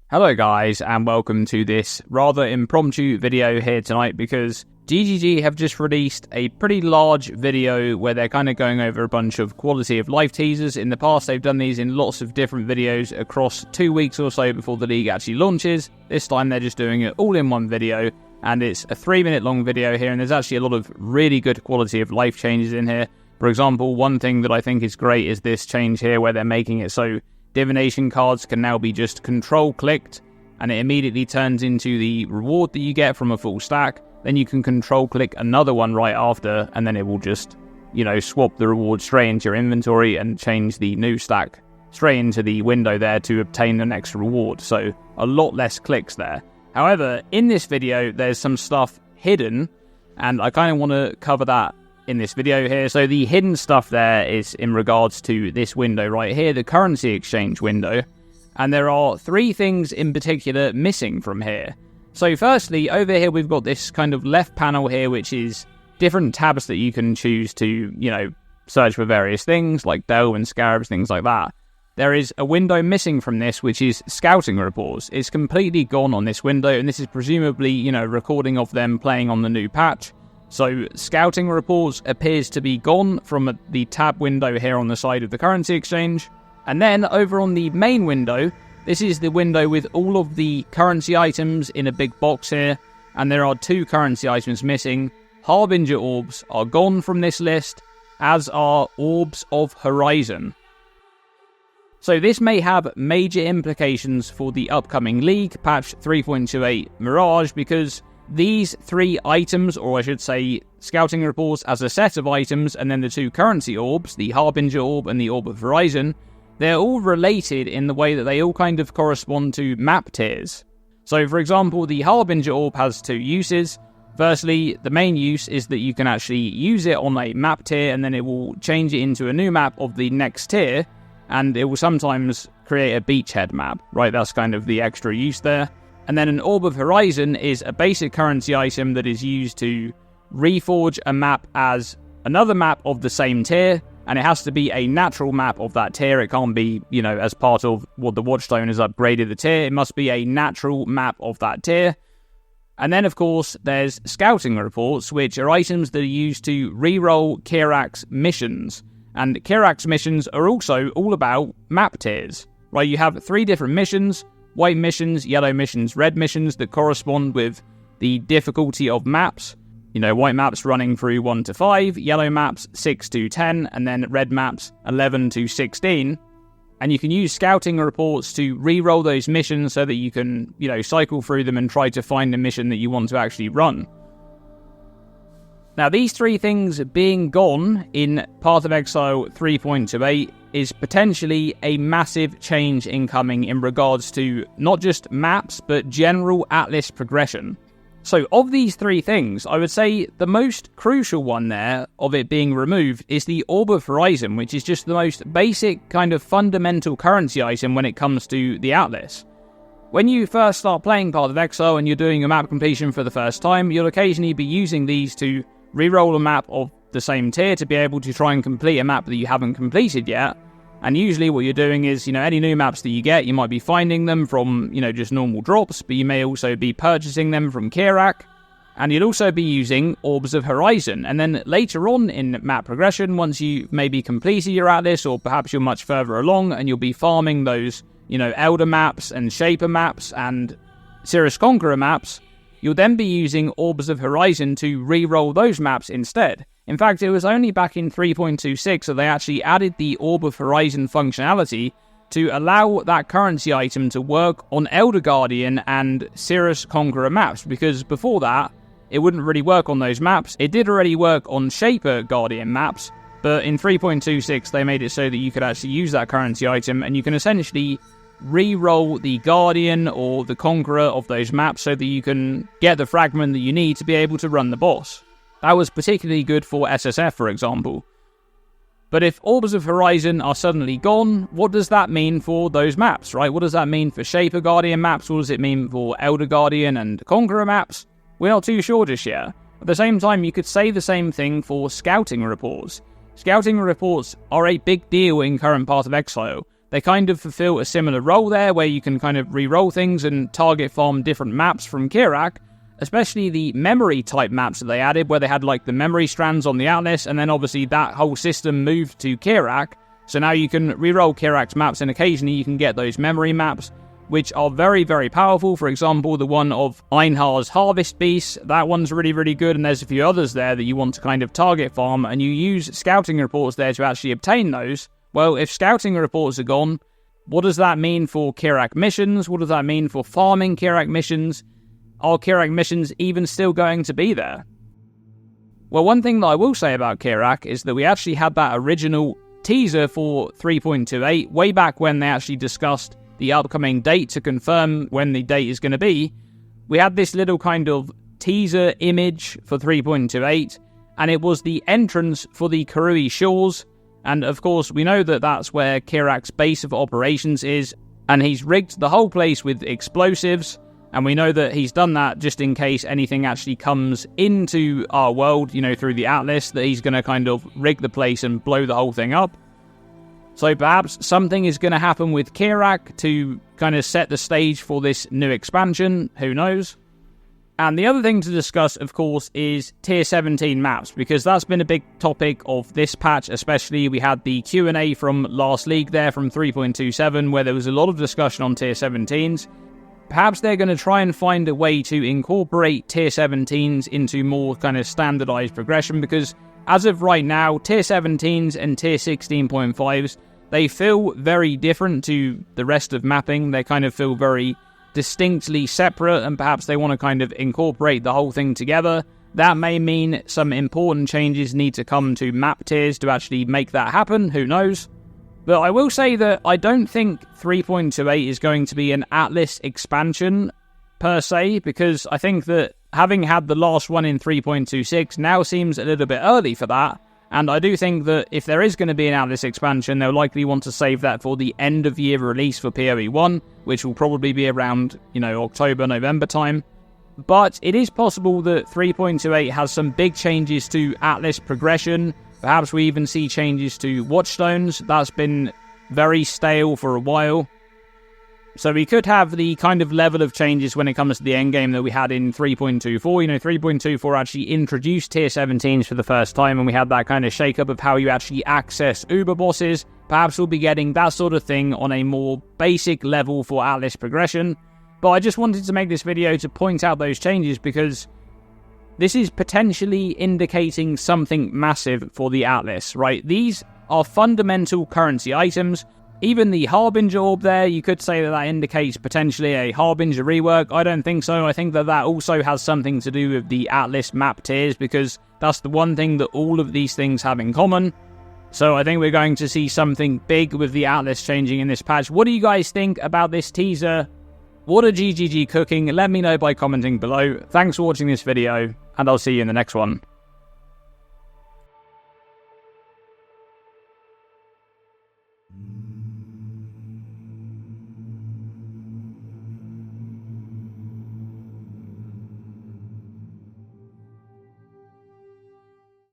Hello guys, and welcome to this rather impromptu video here tonight because GGG have just released a pretty large video where they're kind of going over a bunch of quality of life teasers. In the past they've done these in lots of different videos across 2 weeks or so before the league actually launches. This time they're just doing it all in one video, and it's a 3-minute long video here, and there's actually a lot of really good quality of life changes in here. For example, one thing that I think is great is this change here where they're making it so divination cards can now be just control-clicked, and it immediately turns into the reward that you get from a full stack. Then you can control-click another one right after, and then it will just, swap the reward straight into your inventory and change the new stack straight into the window there to obtain the next reward. So a lot less clicks there. However, in this video, there's some stuff hidden, and I kind of want to cover that in this video here. So the hidden stuff there is in regards to this window right here, the currency exchange window. And there are 3 things in particular missing from here. So firstly, over here we've got this kind of left panel here, which is different tabs that you can choose to, search for various things like Delve and Scarabs, things like that. There is a window missing from this, which is scouting reports. It's completely gone on this window, and this is presumably, recording of them playing on the new patch. So scouting reports appears to be gone from the tab window here on the side of the currency exchange. And then over on the main window, this is the window with all of the currency items in a big box here. And there are 2 currency items missing. Harbinger orbs are gone from this list, as are orbs of horizon. So this may have major implications for the upcoming league, patch 3.28 Mirage, because these 3 items, or I should say scouting reports as a set of items, and then the 2 currency orbs, the Harbinger orb and the orb of horizon, they're all related in the way that they all kind of correspond to map tiers. So for example, the Harbinger orb has 2 uses. Firstly, the main use is that you can actually use it on a map tier, and then it will change it into a new map of the next tier, and it will sometimes create a beachhead map, right? That's kind of the extra use there. And then an Orb of Horizon is a basic currency item that is used to reforge a map as another map of the same tier, and it has to be a natural map of that tier. It can't be, as part of what the Watchstone has upgraded the tier. It must be a natural map of that tier. And then, of course, there's scouting reports, which are items that are used to reroll Kirac's missions. And Kirac's missions are also all about map tiers, right? You have 3 different missions: white missions, yellow missions, red missions that correspond with the difficulty of maps. White maps running through 1 to 5, yellow maps 6 to 10, and then red maps 11 to 16. And you can use scouting reports to re-roll those missions so that you can, cycle through them and try to find a mission that you want to actually run. Now, these 3 things being gone in Path of Exile 3.28 is potentially a massive change incoming in regards to not just maps, but general Atlas progression. So of these 3 things, I would say the most crucial one there of it being removed is the Orb of Horizon, which is just the most basic kind of fundamental currency item when it comes to the Atlas. When you first start playing Path of Exile and you're doing a map completion for the first time, you'll occasionally be using these to reroll a map of the same tier to be able to try and complete a map that you haven't completed yet. And usually what you're doing is, any new maps that you get, you might be finding them from, just normal drops, but you may also be purchasing them from Kirac, and you'll also be using Orbs of Horizon. And then later on in map progression, once you maybe completed your Atlas, or perhaps you're much further along, and you'll be farming those, Elder maps and Shaper maps and Cirrus Conqueror maps, you'll then be using Orbs of Horizon to re-roll those maps instead. In fact, it was only back in 3.26 that they actually added the Orb of Horizon functionality to allow that currency item to work on Elder Guardian and Cirrus Conqueror maps, because before that, it wouldn't really work on those maps. It did already work on Shaper Guardian maps, but in 3.26 they made it so that you could actually use that currency item, and you can essentially re-roll the Guardian or the Conqueror of those maps so that you can get the fragment that you need to be able to run the boss. That was particularly good for SSF, for example. But if Orbs of Horizon are suddenly gone, what does that mean for those maps, right? What does that mean for Shaper Guardian maps? What does it mean for Elder Guardian and Conqueror maps? We're not too sure just yet. At the same time, you could say the same thing for scouting reports. Scouting reports are a big deal in current Path of Exile. they kind of fulfill a similar role there, where you can kind of re-roll things and target farm different maps from Kirac, especially the memory type maps that they added, where they had like the memory strands on the Atlas, and then obviously that whole system moved to Kirac. So now you can re-roll Kirac's maps, and occasionally you can get those memory maps, which are very, very powerful. For example, the one of Einhar's Harvest Beast, that one's really, really good, and there's a few others there that you want to kind of target farm, and you use scouting reports there to actually obtain those. Well, if scouting reports are gone, what does that mean for Kirac missions? What does that mean for farming Kirac missions? Are Kirac missions even still going to be there? Well, one thing that I will say about Kirac is that we actually had that original teaser for 3.28 way back when they actually discussed the upcoming date to confirm when the date is going to be. We had this little kind of teaser image for 3.28, and it was the entrance for the Karui Shores. And of course, we know that that's where Kirac's base of operations is, and he's rigged the whole place with explosives, and we know that he's done that just in case anything actually comes into our world, you know, through the Atlas, that he's going to kind of rig the place and blow the whole thing up. So perhaps something is going to happen with Kirac to kind of set the stage for this new expansion, who knows? And the other thing to discuss, of course, is Tier 17 maps, because that's been a big topic of this patch, especially. We had the Q&A from last league there from 3.27, where there was a lot of discussion on Tier 17s. Perhaps they're going to try and find a way to incorporate Tier 17s into more kind of standardized progression, because as of right now, Tier 17s and Tier 16.5s, they feel very different to the rest of mapping. They kind of feel very distinctly separate, and perhaps they want to kind of incorporate the whole thing together. That may mean some important changes need to come to map tiers to actually make that happen, who knows? But I will say that I don't think 3.28 is going to be an Atlas expansion per se, because I think that having had the last one in 3.26 now seems a little bit early for that. And I do think that if there is going to be an Atlas expansion, they'll likely want to save that for the end of year release for PoE 1, which will probably be around, you know, October, November time. But it is possible that 3.28 has some big changes to Atlas progression. Perhaps we even see changes to Watchstones. That's been very stale for a while. So we could have the kind of level of changes when it comes to the endgame that we had in 3.24. You know, 3.24 actually introduced Tier 17s for the first time, and we had that kind of shake-up of how you actually access Uber bosses. Perhaps we'll be getting that sort of thing on a more basic level for Atlas progression. But I just wanted to make this video to point out those changes, because this is potentially indicating something massive for the Atlas, right? These are fundamental currency items. Even the Harbinger orb there, you could say that that indicates potentially a Harbinger rework. I don't think so. I think that that also has something to do with the Atlas map tiers, because that's the one thing that all of these things have in common. So I think we're going to see something big with the Atlas changing in this patch. What do you guys think about this teaser? What are GGG cooking? Let me know by commenting below. Thanks for watching this video, and I'll see you in the next one.